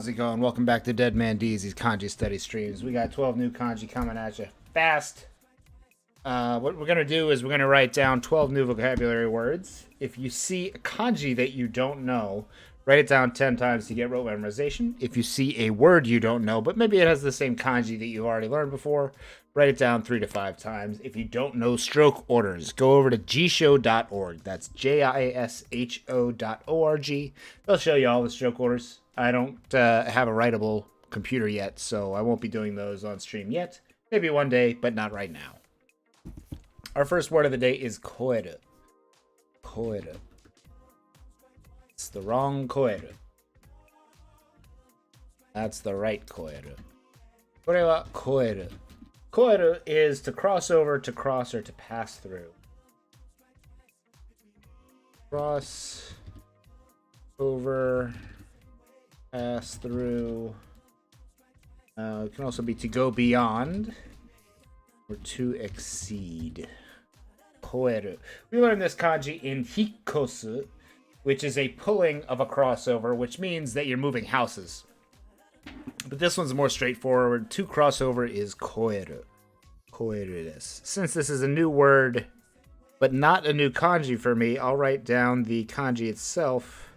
How's it going? Welcome back to Dead Man D's kanji study streams. We got 12 new kanji coming at you fast. What we're going to do is we're going to write down 12 new vocabulary words. If you see a kanji that you don't know, write it down 10 times to get rote memorization. If you see a word you don't know, but maybe it has the same kanji that you've already learned before, write it down 3 to 5 times. If you don't know stroke orders, go over to gisho.org. That's JISHO.org. They'll show you all the stroke orders. I don't have a writable computer yet, so I won't be doing those on stream yet. Maybe one day, but not right now. Our first word of the day is koeru. Koeru. It's the wrong koeru. That's the right koeru. Kore wa koeru. Koeru is to cross over, to cross, or to pass through. Cross over, pass through. It can also be to go beyond or to exceed. Koeru. We learned this kanji in hikosu, which is a pulling of a crossover, which means that you're moving houses. But this one's more straightforward. To crossover is koeru. Koeru desu. Since this is a new word, but not a new kanji for me, I'll write down the kanji itself,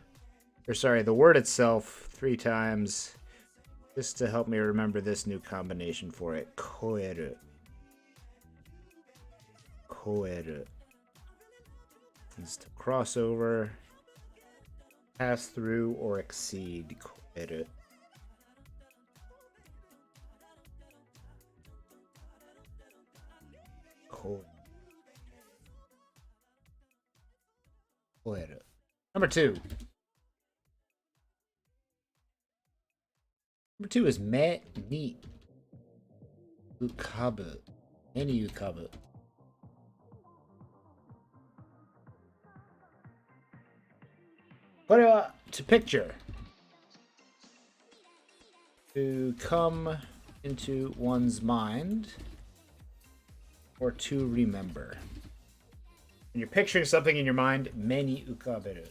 the word itself 3 times, just to help me remember this new combination for it. Koeru. Koeru. Is to cross over, pass through, or exceed. Koeru. Koeru. Number 2. Number 2 is me ni ukabu. Me ni ukabu. Kore wa to picture. To come into one's mind. Or to remember. When you're picturing something in your mind, me ni ukaberu.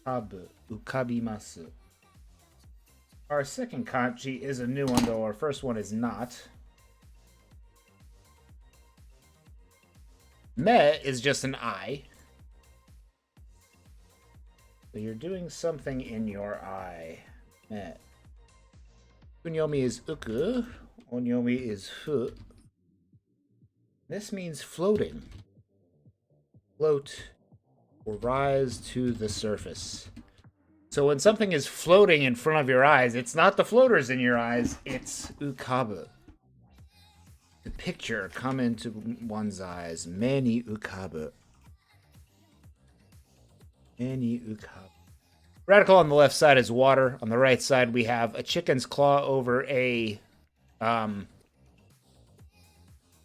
Ukabu. Ukabimasu. Our second kanji is a new one, though our first one is not. Me is just an eye. So you're doing something in your eye. Me. Kunyomi is uku. Onyomi is fu. This means floating. Float or rise to the surface. So when something is floating in front of your eyes, it's not the floaters in your eyes, it's ukabu. The picture come into one's eyes. Me ni ukabu. Me ni ukabu. Radical on the left side is water. On the right side, we have a chicken's claw over a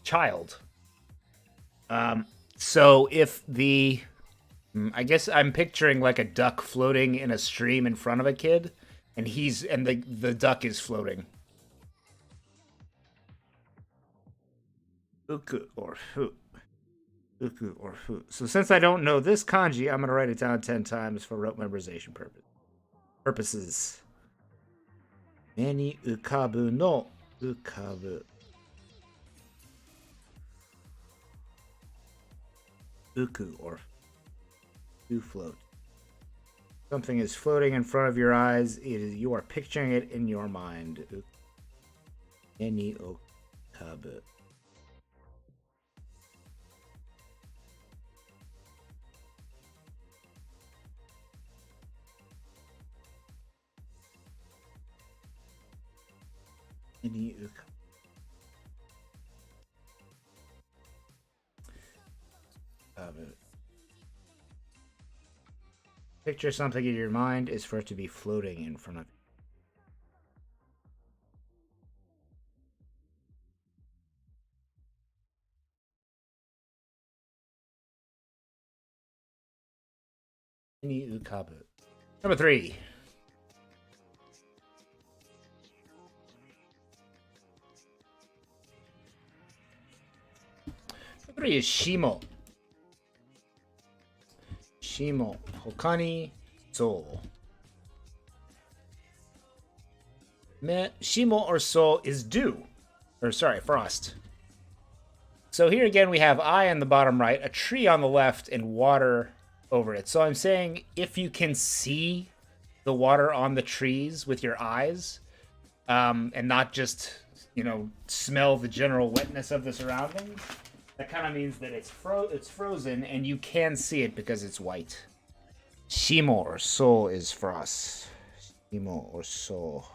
child. So if the... I guess I'm picturing like a duck floating in a stream in front of a kid, and the duck is floating. Uku or fu. Uku or fu. So since I don't know this kanji, I'm going to write it down 10 times for rote memorization purposes. Me ni ukabu no ukabu. Uku or to float. Something is floating in front of your eyes. You are picturing it in your mind. Me ni ukabu. Me ni ukabu. Picture something in your mind is for it to be floating in front of you. Me ni ukabu. Number 3. Number 3 is shimo. Shimo. Hokani. Zou. Shimo or soul is dew. Or sorry, frost. So here again we have eye on the bottom right, a tree on the left, and water over it. So I'm saying if you can see the water on the trees with your eyes, and not just, smell the general wetness of the surroundings, that kind of means that it's frozen and you can see it because it's white. Shimo or soul is frost. Shimo or soul.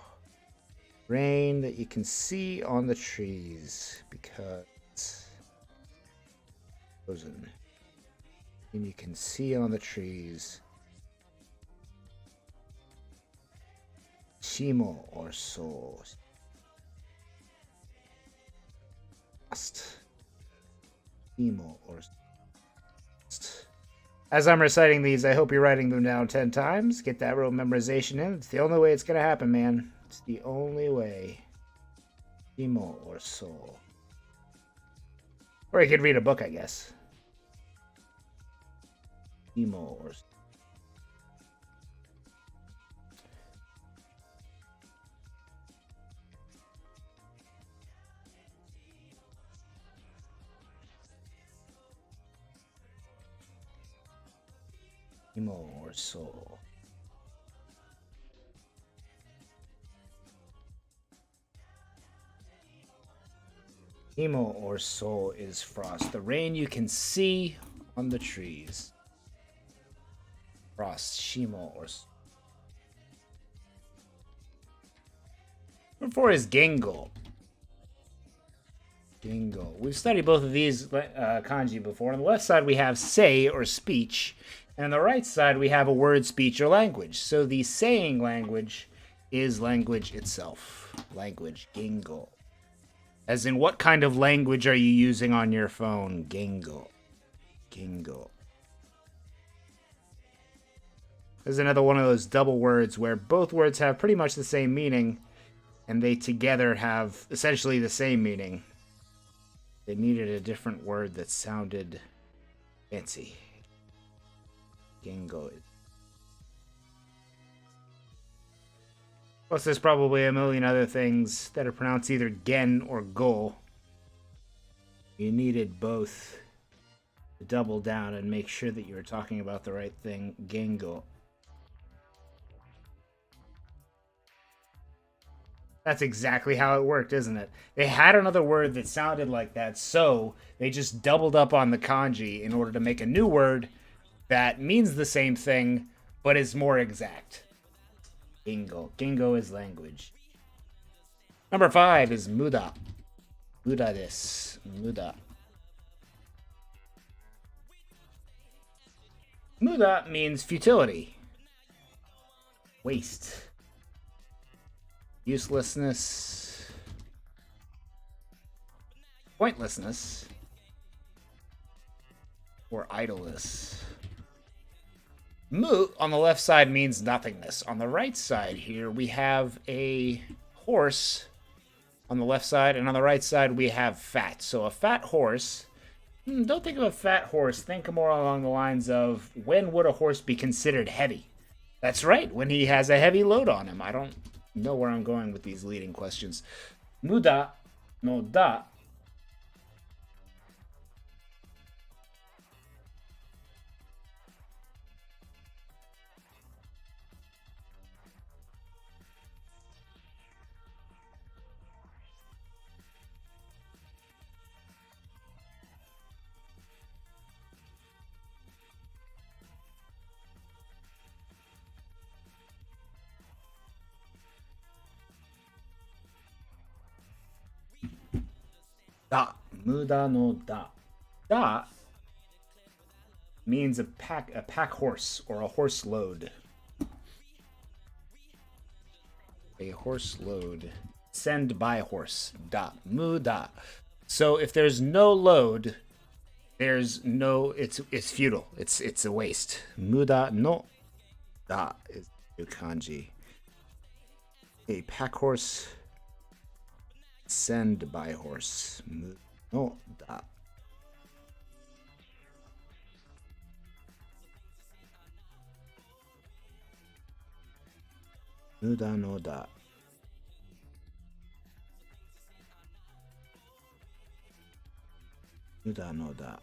Rain that you can see on the trees because it's frozen. And you can see on the trees. Shimo or soul. Shimo or soul. As I'm reciting these, I hope you're writing them down 10 times. Get that rote memorization in. It's the only way it's going to happen, man. It's the only way. Shimo or soul. Or you could read a book, I guess. Shimo or soul. Shimo or soul. Shimo or soul is frost. The rain you can see on the trees. Frost, Shimo or soul. Number 4 is Gengo. Gengo. We've studied both of these kanji before. On the left side we have say or speech. And on the right side, we have a word, speech, or language. So the saying language is language itself. Language, Gengo. As in, what kind of language are you using on your phone? Gengo. Gengo. There's another one of those double words where both words have pretty much the same meaning, and they together have essentially the same meaning. They needed a different word that sounded fancy. Gengo. Plus, there's probably a million other things that are pronounced either gen or go. You needed both to double down and make sure that you were talking about the right thing. Gengo. That's exactly how it worked, isn't it? They had another word that sounded like that, so they just doubled up on the kanji in order to make a new word that means the same thing, but is more exact. Gengo. Gengo is language. Number 5 is Muda. Muda desu. Muda. Muda means futility. Waste. Uselessness. Pointlessness. Or idleness. Mu on the left side means nothingness. On the right side here, we have a horse on the left side, and on the right side, we have fat. So a fat horse, don't think of a fat horse. Think more along the lines of, when would a horse be considered heavy? That's right, when he has a heavy load on him. I don't know where I'm going with these leading questions. Muda no da. Da. Muda no da. Da means a pack horse or a horse load. A horse load. Send by horse. Da. Muda. So if there's no load, there's no, it's futile. It's a waste. Muda no da is the kanji. A pack horse. Send by horse. No da. Muda no da. Muda no da.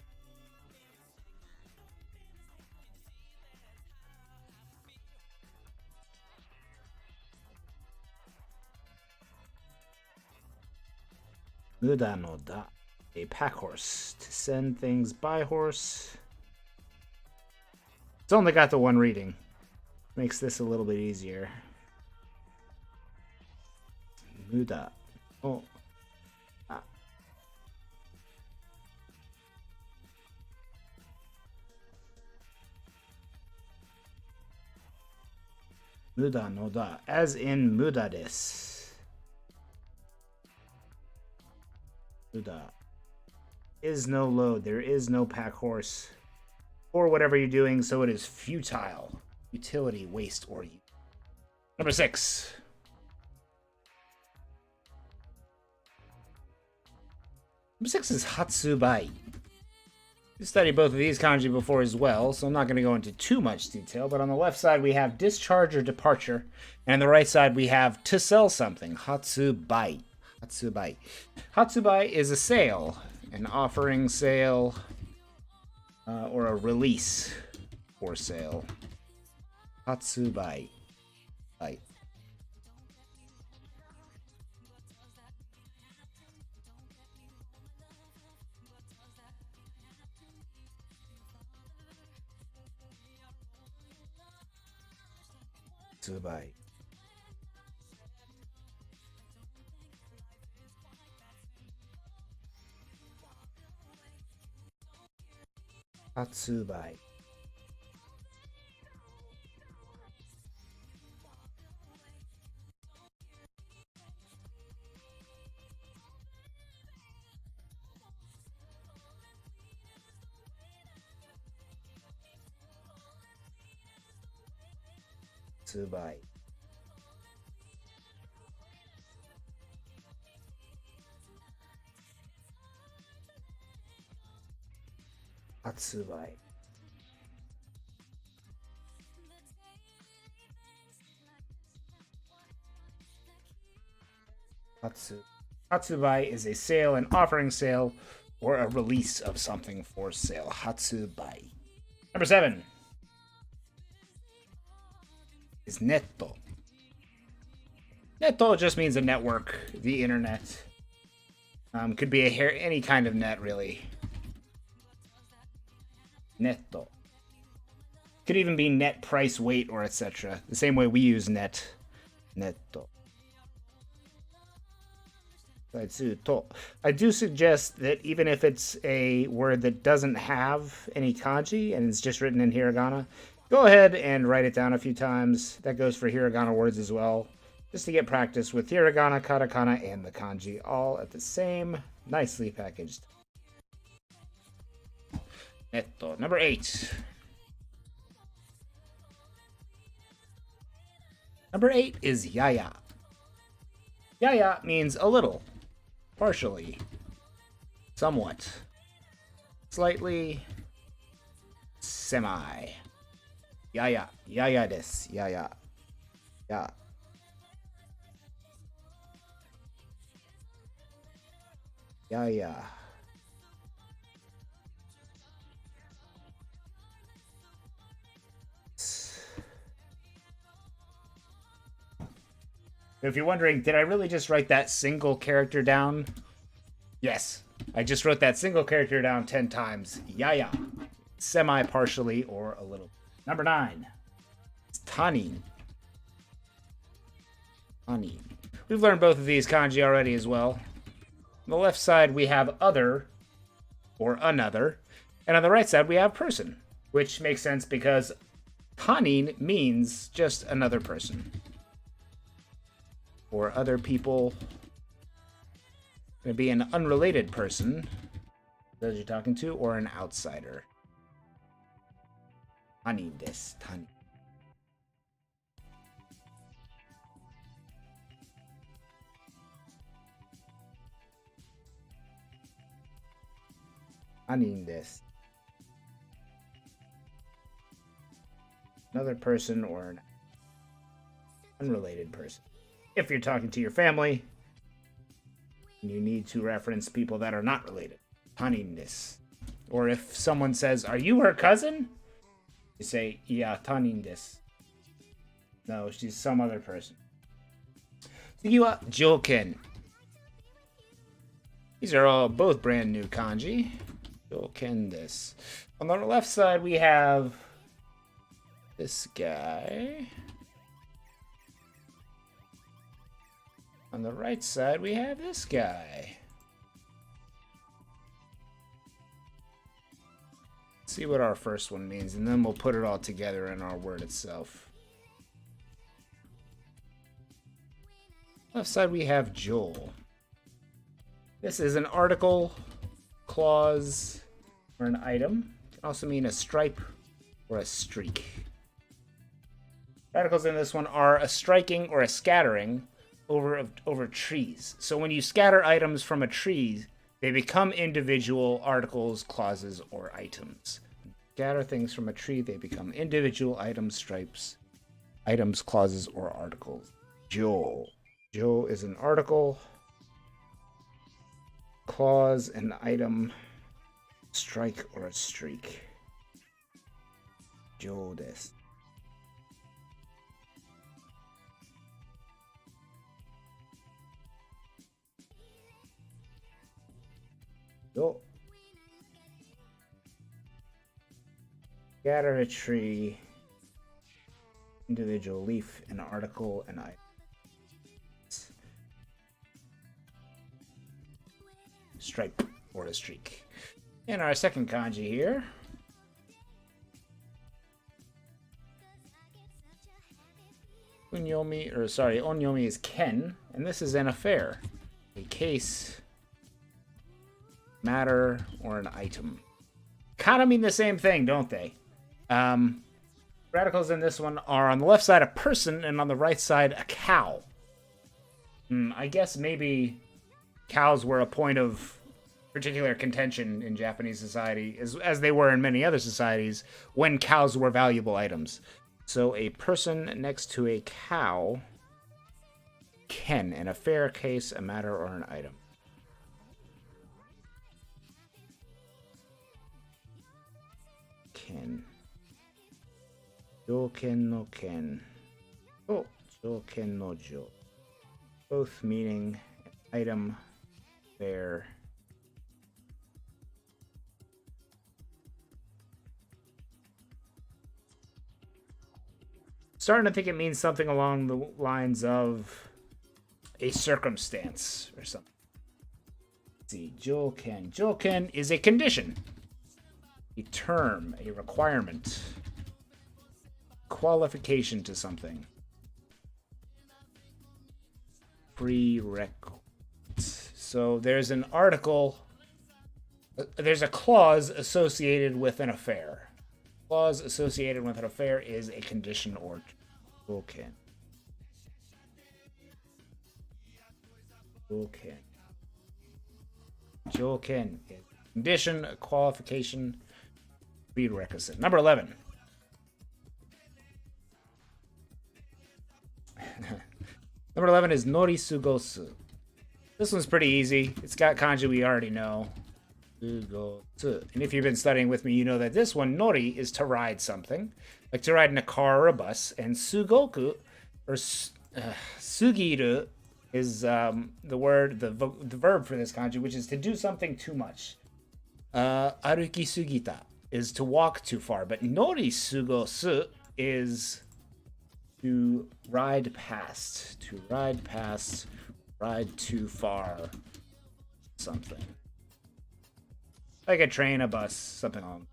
Muda no da. A pack horse. To send things by horse. It's only got the one reading. Makes this a little bit easier. Muda. Oh. Ah. Muda no da. As in Muda desu. Muda. Is no load. There is no pack horse. Or whatever you're doing, so it is futile. Utility, waste, or use. Number 6. Number 6 is Hatsubai. We studied both of these kanji before as well, so I'm not going to go into too much detail, but on the left side we have discharge or departure, and on the right side we have to sell something, Hatsubai. Hatsubai. Hatsubai is a sale, an offering sale, or a release for sale. Hatsubai. Bai. Hatsubai. Hatsubai. Hatsubai. Hatsubai. Hatsubai is a sale, an offering sale, or a release of something for sale. Hatsubai. Number 7 is netto. Netto just means a network, the internet. Could be any kind of net, really. Netto. Could even be net price, weight, or etc. The same way we use net. Netto. I do suggest that even if it's a word that doesn't have any kanji and it's just written in hiragana, go ahead and write it down a few times. That goes for hiragana words as well, just to get practice with hiragana, katakana, and the kanji all at the same, nicely packaged. Netto. Number 8. Number 8 is yaya. Yaya means a little, partially, somewhat, slightly, semi. Yaya. Yaya desu. Yaya. Ya. Yaya. If you're wondering, did I really just write that single character down? Yes, I just wrote that single character down 10 times. Yaya. Semi-partially or a little. Number 9. It's tanin. Tanin. We've learned both of these kanji already as well. On the left side, we have other, or another. And on the right side, we have person, which makes sense because tanin means just another person. Or other people. Going to be an unrelated person that you're talking to, or an outsider. Tanin desu. Tanin. Tanin desu. Another person or an unrelated person. If you're talking to your family, you need to reference people that are not related. tanin desu. Or if someone says, "Are you her cousin?" you say, "Yeah, tanin desu." No, she's some other person. 次は条件. These are all both brand new kanji. 条件desu. On the left side, we have this guy. On the right side, we have this guy. Let's see what our first one means, and then we'll put it all together in our word itself. Left side, we have Joel. This is an article, clause, or an item. It can also mean a stripe or a streak. Articles in this one are a striking or a scattering over trees. So when you scatter items from a tree, they become individual articles, clauses, or items. Scatter things from a tree, they become individual items, stripes, items, clauses, or articles. Jo. Jo is an article, clause, an item, strike, or a streak. Jo desu. Jo. Scatter a tree, individual leaf, an article, an item. Stripe or a streak. And our second kanji here. Onyomi is ken, and this is an affair, a case, matter, or an item. Kind of mean the same thing, don't they? Radicals in this one are on the left side a person, and on the right side a cow. I guess maybe cows were a point of particular contention in Japanese society, as they were in many other societies, when cows were valuable items. So a person next to a cow, ken, an affair, case, a matter, or an item. Ken. Jouken no ken. Oh, jouken no jo. Both meaning an item, affair. Starting to think it means something along the lines of a circumstance or something. Let's see, jouken. Jouken is a condition, a term, a requirement, qualification to something. Prerequisite. So there's an article, there's a clause associated with an affair. Clause associated with an affair is a condition or jouken. Jouken. Jouken is a condition, a qualification, prerequisite. Number 11. Number 11 is norisugosu. This one's pretty easy. It's got kanji we already know. Sugosu. And if you've been studying with me, you know that this one, nori, is to ride something. Like to ride in a car or a bus. And sugoku, or sugiru, is the verb for this kanji, which is to do something too much. Aruki sugita is to walk too far. But nori sugosu is to ride past. To ride past, ride too far, something. Like a train, a bus, something on.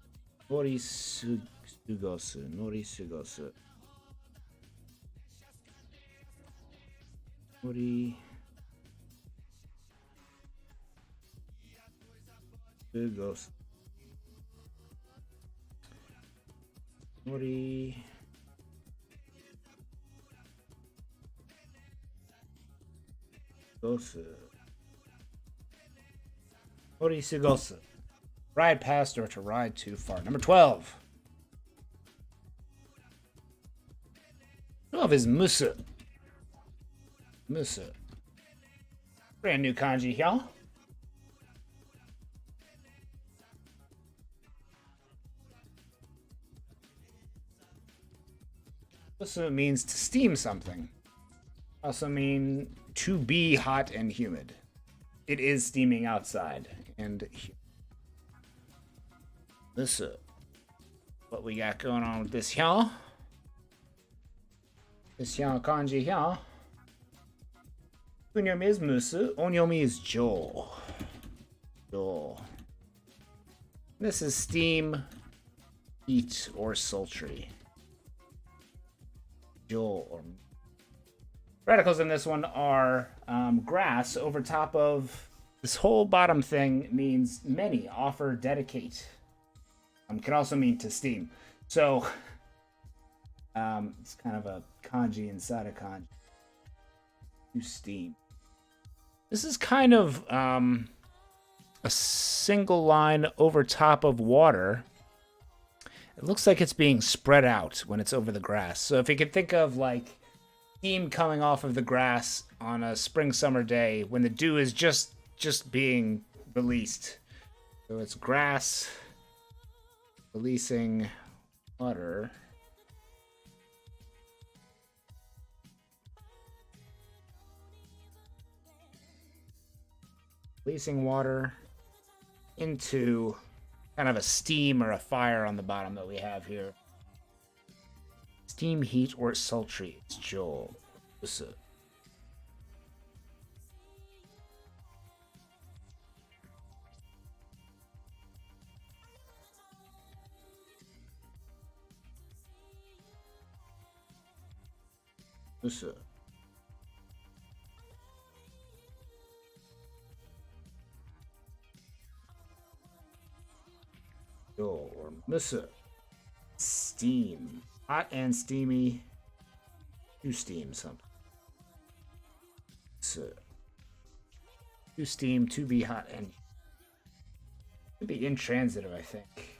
Norisugosu. Norisugosu. Norisugosu. Norisugosu. Ride past or to ride too far. Number 12. 12 is musu. Musu. Brand new kanji, y'all. Also means to steam something. Also mean to be hot and humid. It is steaming outside. And this is what we got going on with this here. This here kanji here. Kunyomi is musu. Onyomi is jo. Jo. This is steam, heat, or sultry. Jo or radicals in this one are grass over top of this whole bottom thing means many, offer, dedicate. Can also mean to steam. So it's kind of a kanji inside a kanji. To steam. This is kind of a single line over top of water. It looks like it's being spread out when it's over the grass. So if you could think of like steam coming off of the grass on a spring summer day when the dew is just being released. So it's grass releasing water. Releasing water into kind of a steam or a fire on the bottom that we have here. Steam, heat, or sultry. It's Joel. Or Musa. Steam. Hot and steamy. To steam something. So, to steam, to be hot, and to be intransitive, I think.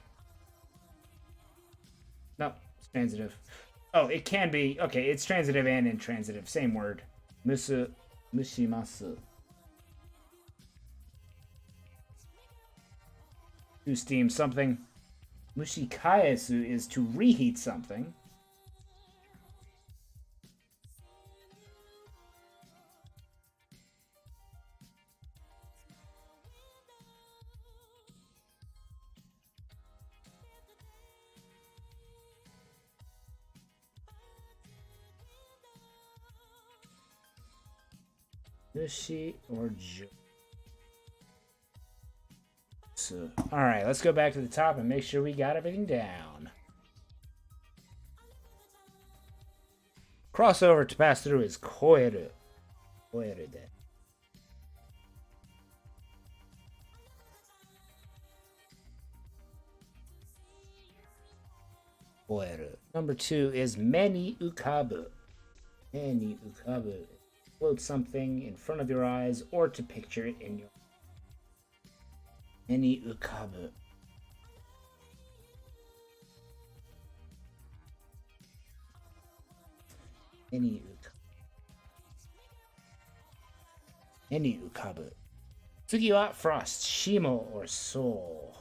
No, it's transitive. Oh, it can be. Okay, it's transitive and intransitive. Same word. Musu. Mushimasu. To steam something. Mushikaesu is to reheat something. Mushi or jo. So, all right, let's go back to the top and make sure we got everything down. Crossover to pass through is koeru. Koeru de. Koeru. Number 2 is meni ukabu. Meni ukabu. Float something in front of your eyes or to picture it in your meni ukabu. Meni ukabu. Meni ukabu. Tsugi wa frost, shimo or soul.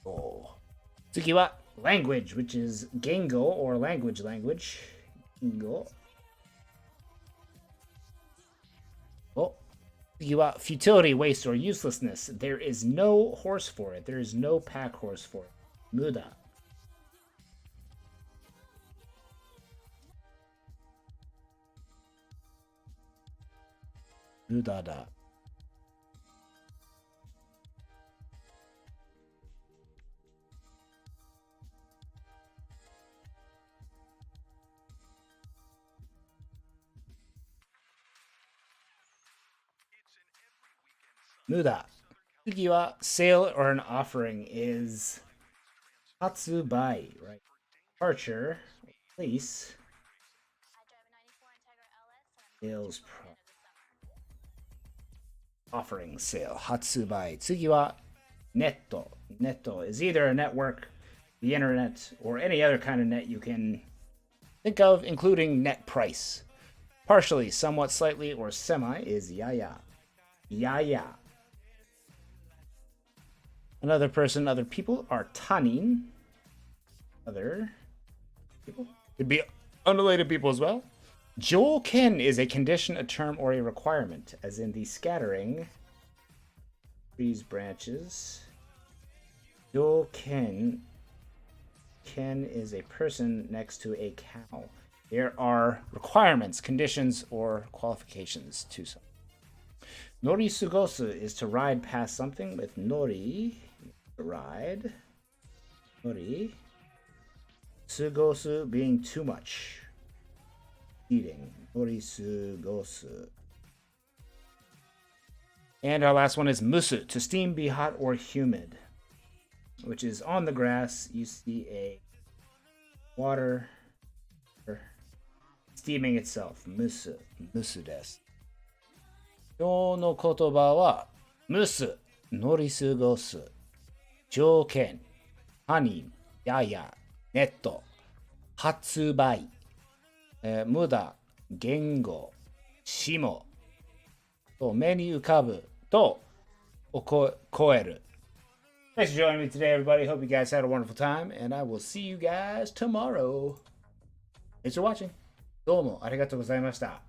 Soul. Tsugi wa language, which is Gengo or language. Gengo. Oh, you futility, waste, or uselessness. There is no horse for it. There is no pack horse for it. Muda. Mudada. Muda. Tsugi wa sale or an offering is Hatsubai, right? Departure, release. Sales offering sale. Hatsubai. Tsugi wa netto. Netto is either a network, the internet, or any other kind of net you can think of, including net price. Partially, somewhat, slightly, or semi is yaya. Yaya. Another person, other people are tanin. Other people. Could be unrelated people as well. Joken is a condition, a term, or a requirement, as in the scattering trees branches. Joken. Ken is a person next to a cow. There are requirements, conditions, or qualifications to something. Nori sugosu is to ride past something with nori. To ride. Nori. Sugosu being too much. Eating. Nori sugosu. And our last one is musu, to steam, be hot, or humid. Which is on the grass, you see a water steaming itself. Musu. Musu desu. 今日の言葉は、蒸す、乗り過ごす、条件、ハニー、やや、ネット、発売、無駄、言語、しも、と目に浮かぶと、超える。Thanks for joining me today, everybody. Hope you guys had a wonderful time, and I will see you guys tomorrow. Thanks for watching. どうもありがとうございました。